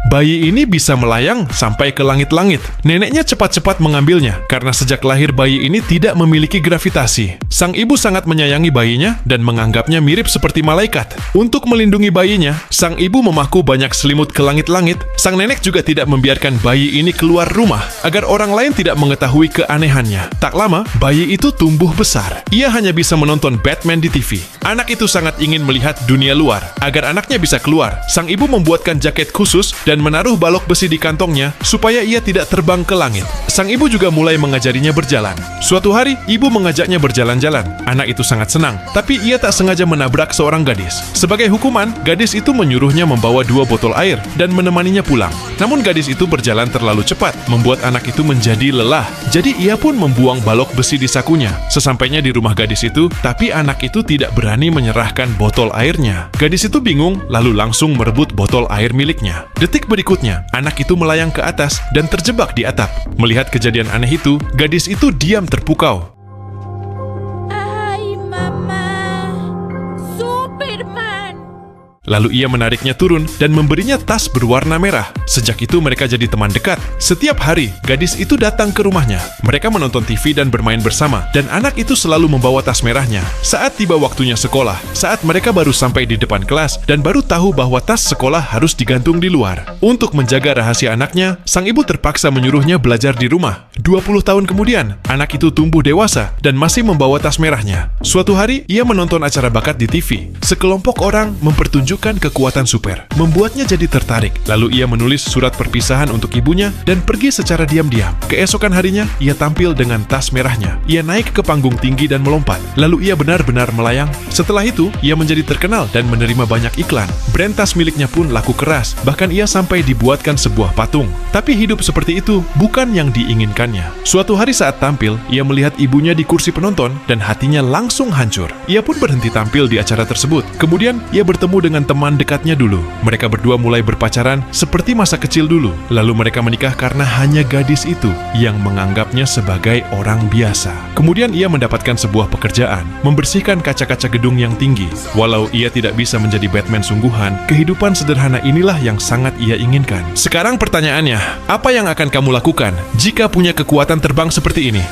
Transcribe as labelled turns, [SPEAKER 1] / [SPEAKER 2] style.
[SPEAKER 1] Bayi ini bisa melayang sampai ke langit-langit. Neneknya cepat-cepat mengambilnya karena sejak lahir bayi ini tidak memiliki gravitasi. Sang ibu sangat menyayangi bayinya dan menganggapnya mirip seperti malaikat. Untuk melindungi bayinya, sang ibu memaku banyak selimut ke langit-langit. Sang nenek juga tidak membiarkan bayi ini keluar rumah agar orang lain tidak mengetahui keanehannya. Tak lama, bayi itu tumbuh besar. Ia hanya bisa menonton Batman di TV. Anak itu sangat ingin melihat dunia luar. Agar anaknya bisa keluar, sang ibu membuatkan jaket khusus dan menaruh balok besi di kantongnya supaya ia tidak terbang ke langit. Sang ibu juga mulai mengajarinya berjalan. Suatu hari, ibu mengajaknya berjalan-jalan. Anak itu sangat senang, tapi ia tak sengaja menabrak seorang gadis. Sebagai hukuman, gadis itu menyuruhnya membawa 2 botol air dan menemaninya pulang. Namun gadis itu berjalan terlalu cepat, membuat anak itu menjadi lelah. Jadi ia pun membuang balok besi di sakunya. Sesampainya di rumah gadis itu, tapi anak itu tidak berani menyerahkan botol airnya. Gadis itu bingung, lalu langsung merebut botol air miliknya. Detik berikutnya, anak itu melayang ke atas dan terjebak di atap. Melihat kejadian aneh itu, gadis itu diam terpukau.
[SPEAKER 2] Ay, Mama, Superman.
[SPEAKER 1] Lalu ia menariknya turun dan memberinya tas berwarna merah. Sejak itu mereka jadi teman dekat. Setiap hari, gadis itu datang ke rumahnya. Mereka menonton TV dan bermain bersama, dan anak itu selalu membawa tas merahnya. Saat tiba waktunya sekolah, saat mereka baru sampai di depan kelas dan baru tahu bahwa tas sekolah harus digantung di luar. Untuk menjaga rahasia anaknya, sang ibu terpaksa menyuruhnya belajar di rumah. 20 tahun kemudian, anak itu tumbuh dewasa dan masih membawa tas merahnya. Suatu hari, ia menonton acara bakat di TV. Sekelompok orang mempertunjukkan kekuatan super, membuatnya jadi tertarik. Lalu ia menulis surat perpisahan untuk ibunya dan pergi secara diam-diam. Keesokan harinya, ia tampil dengan tas merahnya. Ia naik ke panggung tinggi dan melompat. Lalu ia benar-benar melayang. Setelah itu, ia menjadi terkenal dan menerima banyak iklan. Brand tas miliknya pun laku keras. Bahkan ia sampai dibuatkan sebuah patung. Tapi hidup seperti itu bukan yang diinginkannya. Suatu hari saat tampil, ia melihat ibunya di kursi penonton dan hatinya langsung hancur. Ia pun berhenti tampil di acara tersebut. Kemudian, ia bertemu dengan teman dekatnya dulu. Mereka berdua mulai berpacaran seperti masa kecil dulu. Lalu mereka menikah karena hanya gadis itu yang menganggapnya sebagai orang biasa. Kemudian ia mendapatkan sebuah pekerjaan, membersihkan kaca-kaca gedung yang tinggi. Walau ia tidak bisa menjadi Batman sungguhan, kehidupan sederhana inilah yang sangat ia inginkan. Sekarang pertanyaannya, apa yang akan kamu lakukan jika punya kekuatan terbang seperti ini?